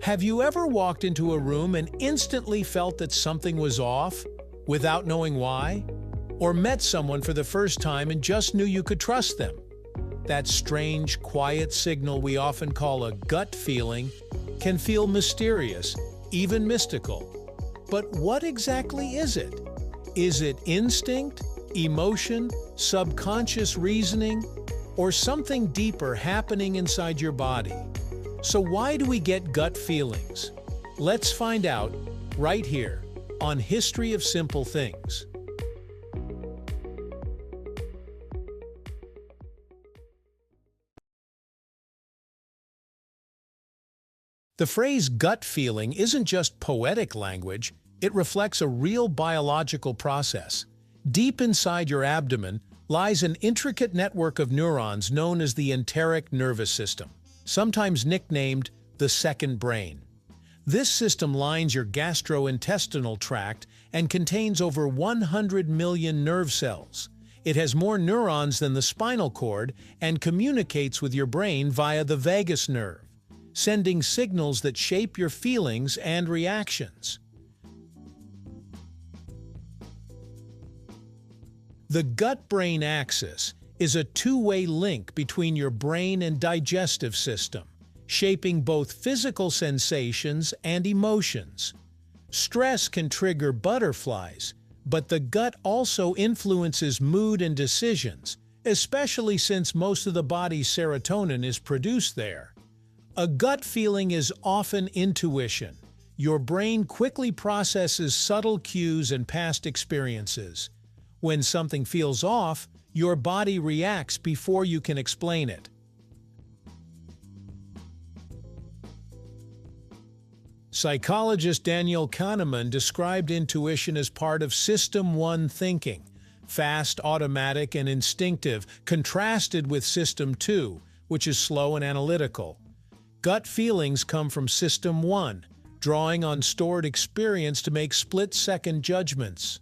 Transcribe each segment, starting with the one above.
Have you ever walked into a room and instantly felt that something was off, without knowing why? Or met someone for the first time and just knew you could trust them? That strange, quiet signal we often call a gut feeling can feel mysterious, even mystical. But what exactly is it? Is it instinct, emotion, subconscious reasoning, or something deeper happening inside your body? So why do we get gut feelings? Let's find out right here on History of Simple Things. The phrase gut feeling isn't just poetic language, it reflects a real biological process. Deep inside your abdomen lies an intricate network of neurons known as the enteric nervous system, sometimes nicknamed the second brain. This system lines your gastrointestinal tract and contains over 100 million nerve cells. It has more neurons than the spinal cord and communicates with your brain via the vagus nerve, sending signals that shape your feelings and reactions. The gut-brain axis is a two-way link between your brain and digestive system, shaping both physical sensations and emotions. Stress can trigger butterflies, but the gut also influences mood and decisions, especially since most of the body's serotonin is produced there. A gut feeling is often intuition. Your brain quickly processes subtle cues and past experiences. When something feels off, your body reacts before you can explain it. Psychologist Daniel Kahneman described intuition as part of System 1 thinking, fast, automatic, and instinctive, contrasted with System 2, which is slow and analytical. Gut feelings come from System 1, drawing on stored experience to make split-second judgments.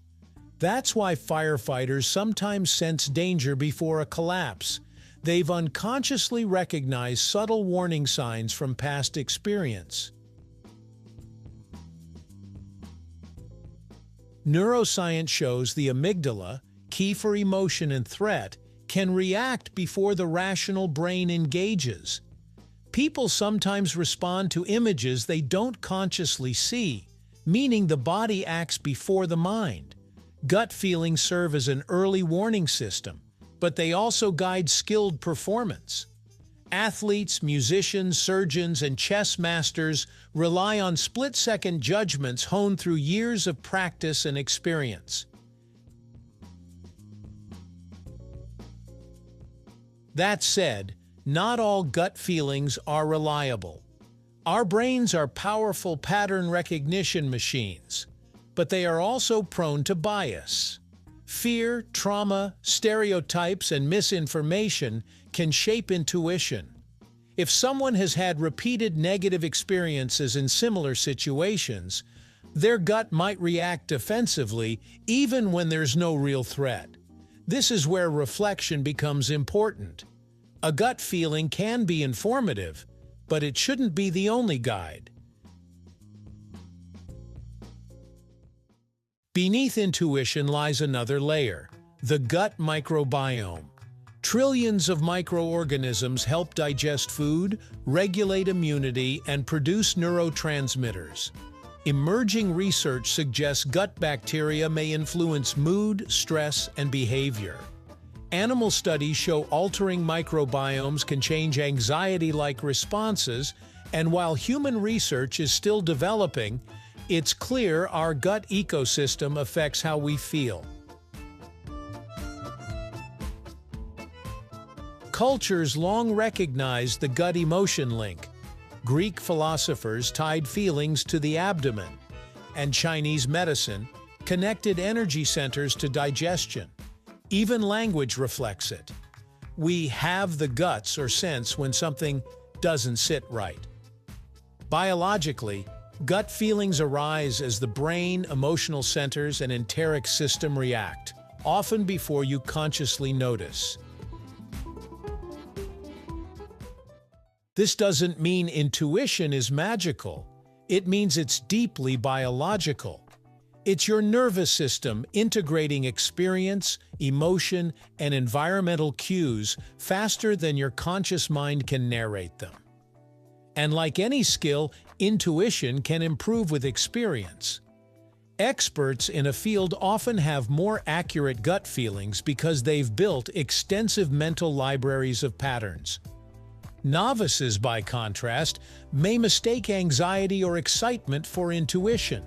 That's why firefighters sometimes sense danger before a collapse. They've unconsciously recognized subtle warning signs from past experience. Neuroscience shows the amygdala, key for emotion and threat, can react before the rational brain engages. People sometimes respond to images they don't consciously see, meaning the body acts before the mind. Gut feelings serve as an early warning system, but they also guide skilled performance. Athletes, musicians, surgeons, and chess masters rely on split-second judgments honed through years of practice and experience. That said, not all gut feelings are reliable. Our brains are powerful pattern recognition machines, but they are also prone to bias. Fear, trauma, stereotypes, and misinformation can shape intuition. If someone has had repeated negative experiences in similar situations, their gut might react defensively even when there's no real threat. This is where reflection becomes important. A gut feeling can be informative, but it shouldn't be the only guide. Beneath intuition lies another layer, the gut microbiome. Trillions of microorganisms help digest food, regulate immunity, and produce neurotransmitters. Emerging research suggests gut bacteria may influence mood, stress, and behavior. Animal studies show altering microbiomes can change anxiety-like responses, and while human research is still developing, it's clear our gut ecosystem affects how we feel. Cultures long recognized the gut-emotion link. Greek philosophers tied feelings to the abdomen, and Chinese medicine connected energy centers to digestion. Even language reflects it. We have the guts or sense when something doesn't sit right. Biologically, gut feelings arise as the brain, emotional centers, and enteric system react, often before you consciously notice. This doesn't mean intuition is magical. It means it's deeply biological. It's your nervous system integrating experience, emotion, and environmental cues faster than your conscious mind can narrate them. And like any skill, intuition can improve with experience. Experts in a field often have more accurate gut feelings because they've built extensive mental libraries of patterns. Novices, by contrast, may mistake anxiety or excitement for intuition.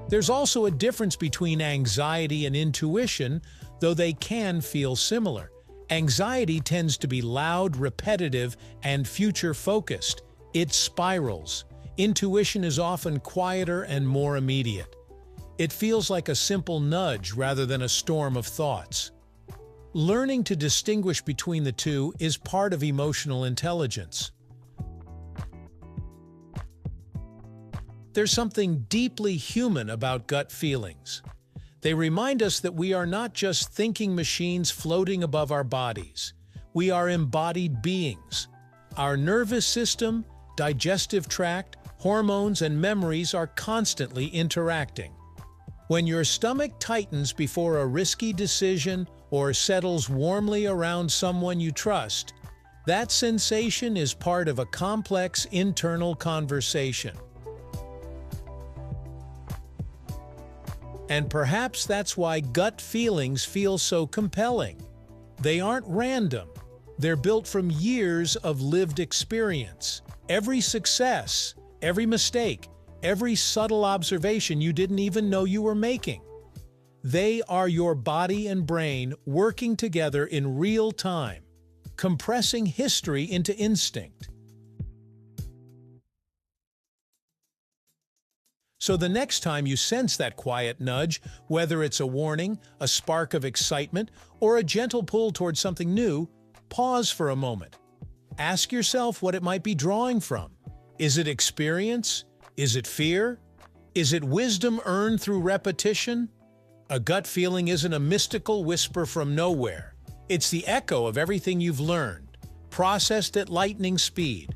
There's also a difference between anxiety and intuition, though they can feel similar. Anxiety tends to be loud, repetitive, and future-focused. It spirals. Intuition is often quieter and more immediate. It feels like a simple nudge rather than a storm of thoughts. Learning to distinguish between the two is part of emotional intelligence. There's something deeply human about gut feelings. They remind us that we are not just thinking machines floating above our bodies. We are embodied beings. Our nervous system, digestive tract, hormones, and memories are constantly interacting. When your stomach tightens before a risky decision or settles warmly around someone you trust, that sensation is part of a complex internal conversation. And perhaps that's why gut feelings feel so compelling. They aren't random. They're built from years of lived experience. Every success, every mistake, every subtle observation you didn't even know you were making. They are your body and brain working together in real time, compressing history into instinct. So the next time you sense that quiet nudge, whether it's a warning, a spark of excitement, or a gentle pull towards something new, pause for a moment. Ask yourself what it might be drawing from. Is it experience? Is it fear? Is it wisdom earned through repetition? A gut feeling isn't a mystical whisper from nowhere. It's the echo of everything you've learned, processed at lightning speed.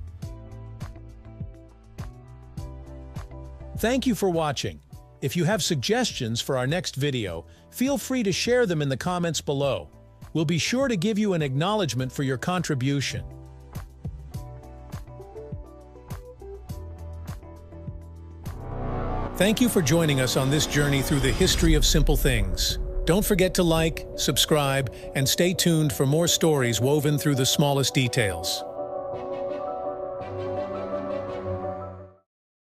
Thank you for watching. If you have suggestions for our next video, feel free to share them in the comments below. We'll be sure to give you an acknowledgement for your contribution. Thank you for joining us on this journey through the history of simple things. Don't forget to like, subscribe, and stay tuned for more stories woven through the smallest details.